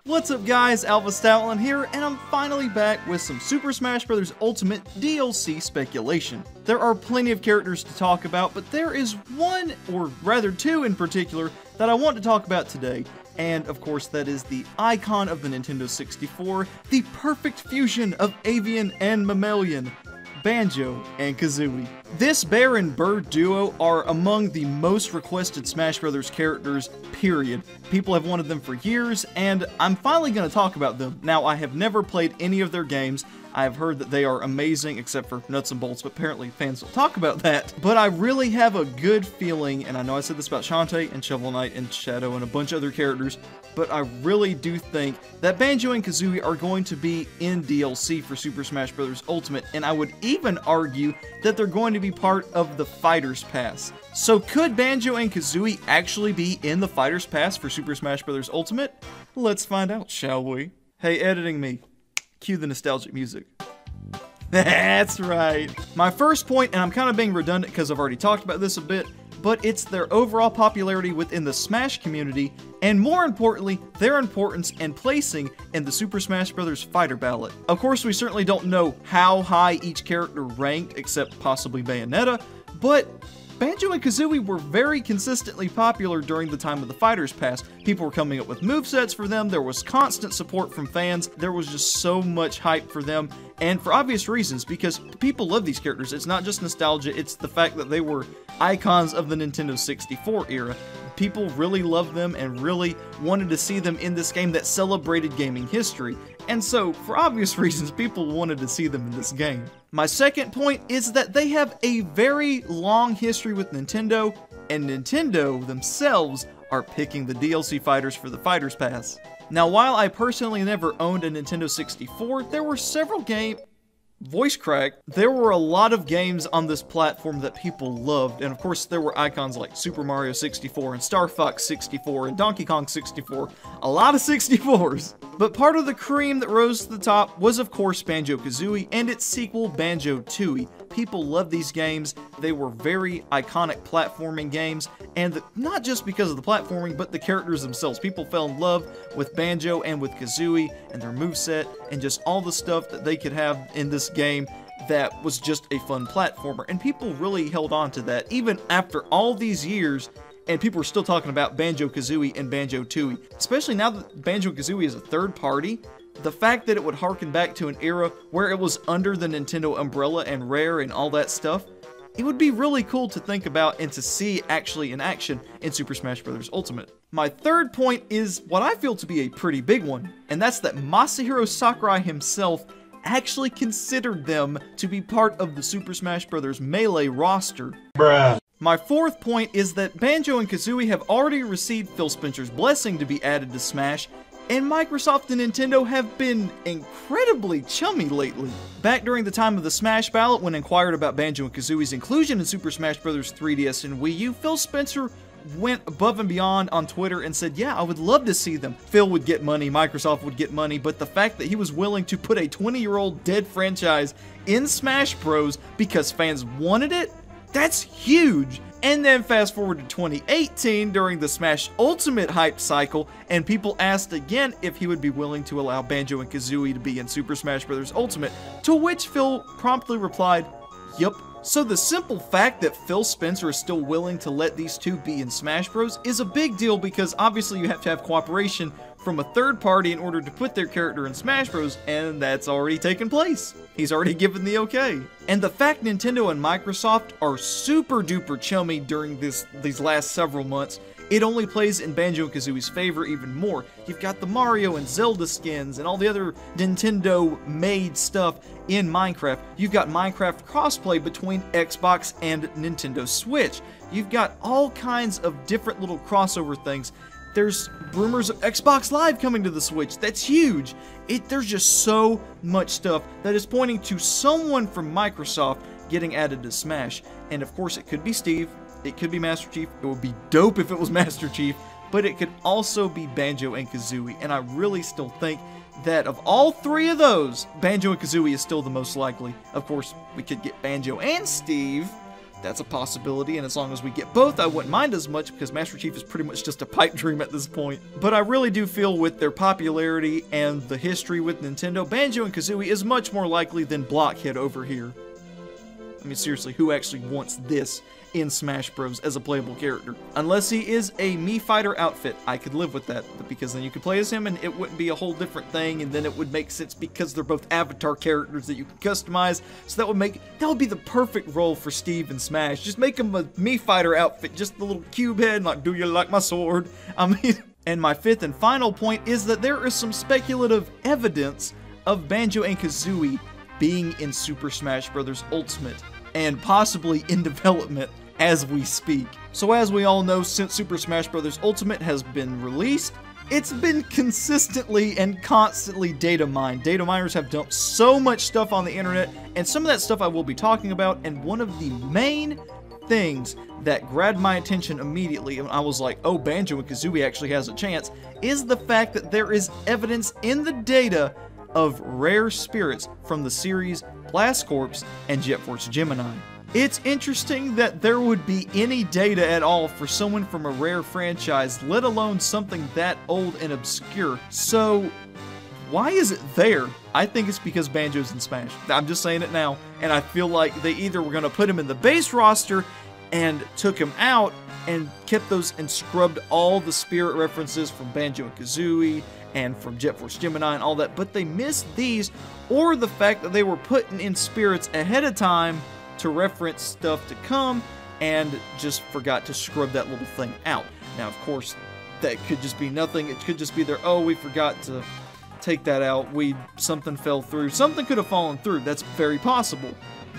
What's up guys, Alpha Stoutland here, and I'm finally back with some Super Smash Bros. Ultimate DLC speculation. There are plenty of characters to talk about, but there is one, or rather two in particular, that I want to talk about today. And of course that is the icon of the Nintendo 64, the perfect fusion of avian and mammalian, Banjo and Kazooie. This bear and bird duo are among the most requested Smash Bros. Characters, period. People have wanted them for years, and I'm finally going to talk about them. Now, I have never played any of their games. I have heard that they are amazing, except for Nuts and Bolts, but apparently fans don't talk about that. But I really have a good feeling, and I know I said this about Shantae and Shovel Knight and Shadow and a bunch of other characters, but I really do think that Banjo and Kazooie are going to be in DLC for Super Smash Bros. Ultimate, and I would even argue that they're going to be part of the Fighter's Pass. So could Banjo and Kazooie actually be in the Fighter's Pass for Super Smash Bros. Ultimate? Let's find out, shall we? Hey, editing me, cue the nostalgic music. That's right. My first point, and I'm kind of being redundant because I've already talked about this a bit, but it's their overall popularity within the Smash community, and more importantly, their importance and placing in the Super Smash Bros. Fighter ballot. Of course, we certainly don't know how high each character ranked, except possibly Bayonetta, but Banjo and Kazooie were very consistently popular during the time of the Fighter's Pass. People were coming up with movesets for them, there was constant support from fans, there was just so much hype for them, and for obvious reasons, because people love these characters. It's not just nostalgia, it's the fact that they were icons of the Nintendo 64 era. People really loved them and really wanted to see them in this game that celebrated gaming history. And so, for obvious reasons, people wanted to see them in this game. My second point is that they have a very long history with Nintendo, and Nintendo themselves are picking the DLC fighters for the Fighter's Pass. Now, while I personally never owned a Nintendo 64, there were several voice crack. There were a lot of games on this platform that people loved, and of course there were icons like Super Mario 64 and Star Fox 64 and Donkey Kong 64. A lot of 64s. But part of the cream that rose to the top was of course Banjo Kazooie and its sequel Banjo Tooie. People loved these games. They were very iconic platforming games, and not just because of the platforming, but the characters themselves. People fell in love with Banjo and with Kazooie and their moveset and just all the stuff that they could have in this game that was just a fun platformer, and people really held on to that even after all these years, and people are still talking about Banjo Kazooie and Banjo Tooie. Especially now that Banjo Kazooie is a third party, the fact that it would harken back to an era where it was under the Nintendo umbrella and Rare and all that stuff, it would be really cool to think about and to see actually in action in Super Smash Bros. Ultimate. My third point is what I feel to be a pretty big one, and that's that Masahiro Sakurai himself actually considered them to be part of the Super Smash Bros. Melee roster. Bruh. My fourth point is that Banjo and Kazooie have already received Phil Spencer's blessing to be added to Smash, and Microsoft and Nintendo have been incredibly chummy lately. Back during the time of the Smash ballot, when inquired about Banjo and Kazooie's inclusion in Super Smash Bros. 3DS and Wii U, Phil Spencer went above and beyond on Twitter and said, yeah, I would love to see them. Phil would get money, Microsoft would get money, but the fact that he was willing to put a 20-year-old dead franchise in Smash Bros. Because fans wanted it, that's huge. And then fast forward to 2018 during the Smash Ultimate hype cycle, and people asked again if he would be willing to allow Banjo and Kazooie to be in Super Smash Bros. Ultimate, to which Phil promptly replied, yup. So the simple fact that Phil Spencer is still willing to let these two be in Smash Bros. Is a big deal, because obviously you have to have cooperation from a third party in order to put their character in Smash Bros, and that's already taken place. He's already given the okay. And the fact Nintendo and Microsoft are super duper chummy during these last several months, it only plays in Banjo and Kazooie's favor even more. You've got the Mario and Zelda skins and all the other Nintendo-made stuff in Minecraft. You've got Minecraft crossplay between Xbox and Nintendo Switch. You've got all kinds of different little crossover things. There's rumors of Xbox Live coming to the Switch. That's huge. There's just so much stuff that is pointing to someone from Microsoft getting added to Smash. And of course, it could be Steve. It could be Master Chief. It would be dope if it was Master Chief. But it could also be Banjo and Kazooie. And I really still think that of all three of those, Banjo and Kazooie is still the most likely. Of course, we could get Banjo and Steve, that's a possibility, and as long as we get both, I wouldn't mind as much, because Master Chief is pretty much just a pipe dream at this point. But I really do feel with their popularity and the history with Nintendo, Banjo and Kazooie is much more likely than Blockhead over here. I mean, seriously, who actually wants this in Smash Bros. As a playable character? Unless he is a Mii Fighter outfit, I could live with that, because then you could play as him and it wouldn't be a whole different thing, and then it would make sense because they're both avatar characters that you can customize, so that would be the perfect role for Steve in Smash. Just make him a Mii Fighter outfit, just the little cube head, like, do you like my sword? I mean, and my fifth and final point is that there is some speculative evidence of Banjo and Kazooie being in Super Smash Bros. Ultimate, and possibly in development as we speak. So as we all know, since Super Smash Bros. Ultimate has been released, it's been consistently and constantly data mined. Data miners have dumped so much stuff on the internet, and some of that stuff I will be talking about, and one of the main things that grabbed my attention immediately, and I was like, oh, Banjo and Kazooie actually has a chance, is the fact that there is evidence in the data of rare spirits from the series Blast Corps and Jet Force Gemini. It's interesting that there would be any data at all for someone from a rare franchise, let alone something that old and obscure. So, why is it there? I think it's because Banjo's in Smash. I'm just saying it now, and I feel like they either were going to put him in the base roster and took him out and kept those and scrubbed all the spirit references from Banjo and Kazooie and from Jet Force Gemini and all that, but they missed these, or the fact that they were putting in spirits ahead of time to reference stuff to come and just forgot to scrub that little thing out. Now, of course, that could just be nothing. It could just be there, oh, we forgot to take that out. Something fell through. Something could have fallen through. That's very possible.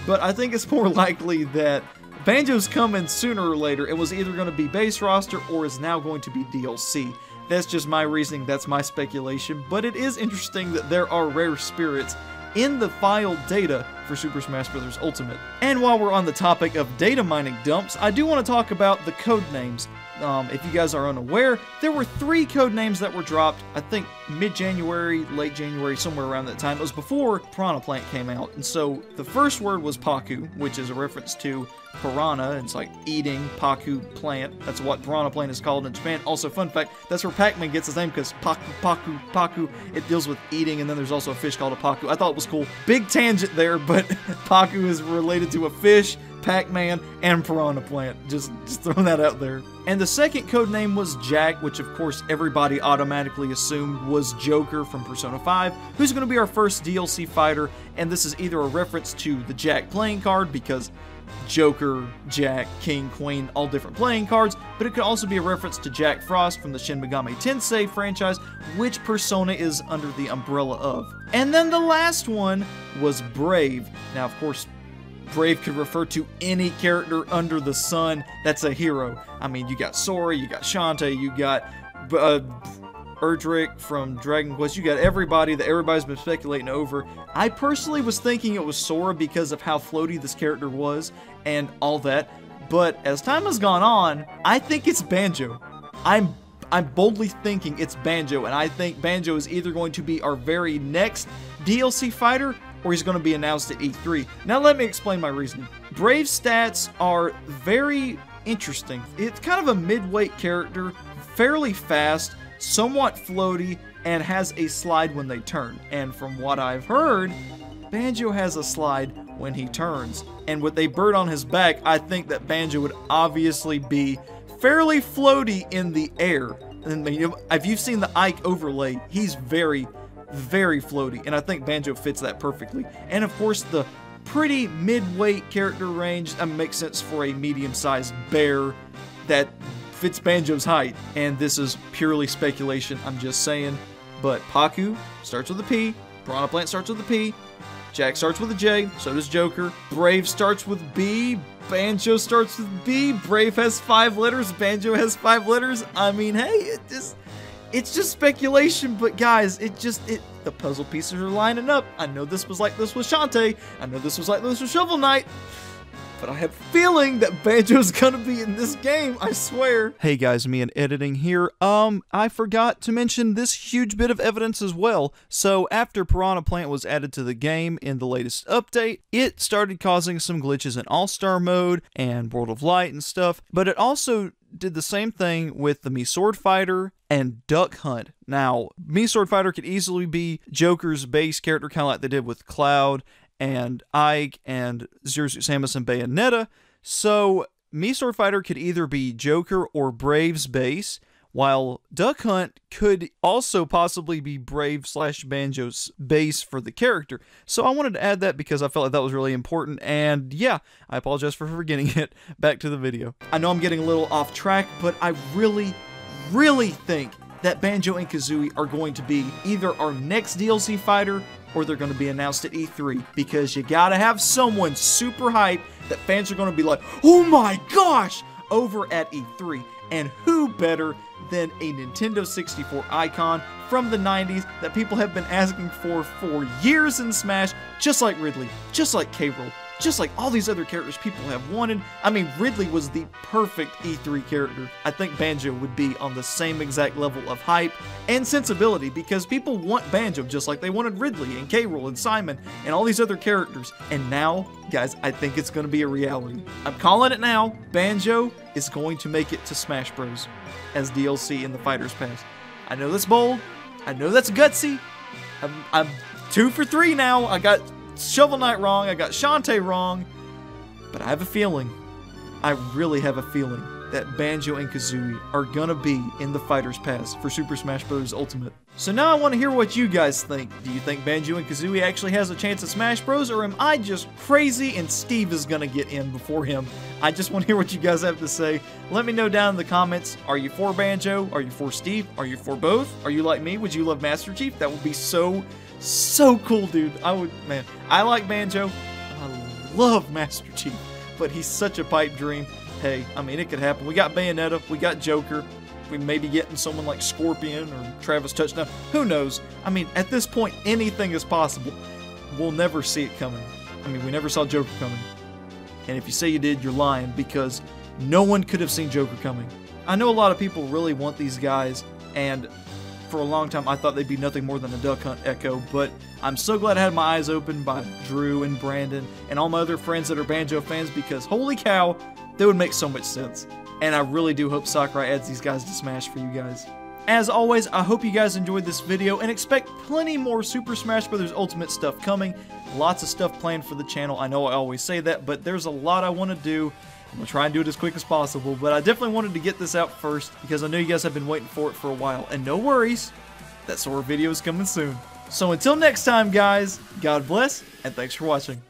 But I think it's more likely that Banjo's coming sooner or later. It was either going to be base roster or is now going to be DLC. That's just my reasoning. That's my speculation. But it is interesting that there are rare spirits in the file data for Super Smash Bros. Ultimate. And while we're on the topic of data mining dumps, I do want to talk about the code names. If you guys are unaware, there were 3 code names that were dropped, I think mid-January, late January, somewhere around that time. It was before Piranha Plant came out. And so the first word was Paku, which is a reference to piranha. It's like eating Paku plant. That's what Piranha Plant is called in Japan. Also, fun fact, that's where Pac-Man gets his name, because Paku, it deals with eating, and then there's also a fish called a Paku. I thought it was cool. Big tangent there, but Paku is related to a fish, Pac-Man, and Piranha Plant. Just throwing that out there. And the second code name was Jack, which of course everybody automatically assumed was Joker from Persona 5, who's going to be our first DLC fighter, and this is either a reference to the Jack playing card, because Joker, Jack, King, Queen, all different playing cards, but it could also be a reference to Jack Frost from the Shin Megami Tensei franchise, which Persona is under the umbrella of. And then the last one was Brave. Now, of course, Brave could refer to any character under the sun that's a hero. I mean, you got Sora, you got Shantae, you got Erdrick from Dragon Quest, you got everybody that everybody's been speculating over. I personally was thinking it was Sora because of how floaty this character was and all that, but as time has gone on, I think it's Banjo. I'm boldly thinking it's Banjo, and I think Banjo is either going to be our very next DLC fighter, or he's going to be announced at E3. Now let me explain my reasoning. Brave's stats are very interesting. It's kind of a mid-weight character, fairly fast, somewhat floaty, and has a slide when they turn. And from what I've heard, Banjo has a slide when he turns. And with a bird on his back, I think that Banjo would obviously be fairly floaty in the air. And if you've seen the Ike overlay, he's very floaty, and I think Banjo fits that perfectly. And of course, the pretty mid-weight character range makes sense for a medium-sized bear that fits Banjo's height. And this is purely speculation, I'm just saying. But Paku starts with a P, Piranha Plant starts with a P, Jack starts with a J, so does Joker, Brave starts with B, Banjo starts with B, Brave has 5 letters, Banjo has 5 letters. I mean, hey, it's just speculation, but guys, the puzzle pieces are lining up. I know this was like this with Shantae. I know this was like this with Shovel Knight. but I have a feeling that Banjo's gonna be in this game, I swear. Hey guys, me and editing here. I forgot to mention this huge bit of evidence as well. So after Piranha Plant was added to the game in the latest update, it started causing some glitches in All-Star mode and World of Light and stuff, but it also did the same thing with the Mii Sword Fighter and Duck Hunt. Now, Mii Sword Fighter could easily be Joker's base character, kind of like they did with Cloud and Ike and Zero Suit Samus and Bayonetta. So Mii Sword Fighter could either be Joker or Brave's base, while Duck Hunt could also possibly be Brave/Banjo's base for the character. So I wanted to add that because I felt like that was really important, and yeah, I apologize for forgetting it. Back to the video. I know I'm getting a little off track, but I really think that Banjo and Kazooie are going to be either our next DLC fighter or they're going to be announced at E3, because you gotta have someone super hype that fans are going to be like, oh my gosh, over at E3. And who better than a Nintendo 64 icon from the 90s that people have been asking for years in Smash, just like Ridley, just like K-Rool, just like all these other characters people have wanted. I mean, Ridley was the perfect E3 character. I think Banjo would be on the same exact level of hype and sensibility, because people want Banjo just like they wanted Ridley and K-Rool and Simon and all these other characters. And now, guys, I think it's going to be a reality. I'm calling it now. Banjo is going to make it to Smash Bros. As DLC in the Fighters Pass. I know that's bold. I know that's gutsy. I'm 2 for 3 now. I got Shovel Knight wrong. I got Shantae wrong. But I have a feeling. I really have a feeling that Banjo and Kazooie are gonna be in the Fighters Pass for Super Smash Bros. Ultimate. So now I want to hear what you guys think. Do you think Banjo and Kazooie actually has a chance at Smash Bros, or am I just crazy and Steve is gonna get in before him? I just want to hear what you guys have to say. Let me know down in the comments. Are you for Banjo? Are you for Steve? Are you for both? Are you like me? Would you love Master Chief? That would be so cool, dude. Man, I like Banjo. I love Master Chief, but he's such a pipe dream. Hey, I mean, it could happen. We got Bayonetta, we got Joker, we may be getting someone like Scorpion or Travis Touchdown. Who knows? I mean, at this point, anything is possible. We'll never see it coming. I mean, we never saw Joker coming. And if you say you did, you're lying, because no one could have seen Joker coming. I know a lot of people really want these guys, and for a long time I thought they'd be nothing more than a Duck Hunt echo, but I'm so glad I had my eyes opened by Drew and Brandon and all my other friends that are Banjo fans, because holy cow, they would make so much sense. And I really do hope Sakurai adds these guys to Smash for you guys. As always, I hope you guys enjoyed this video and expect plenty more Super Smash Bros. Ultimate stuff coming. Lots of stuff planned for the channel. I know I always say that, but there's a lot I want to do. I'm going to try and do it as quick as possible, but I definitely wanted to get this out first because I know you guys have been waiting for it for a while. And no worries, that Sora video is coming soon. So until next time, guys, God bless, and thanks for watching.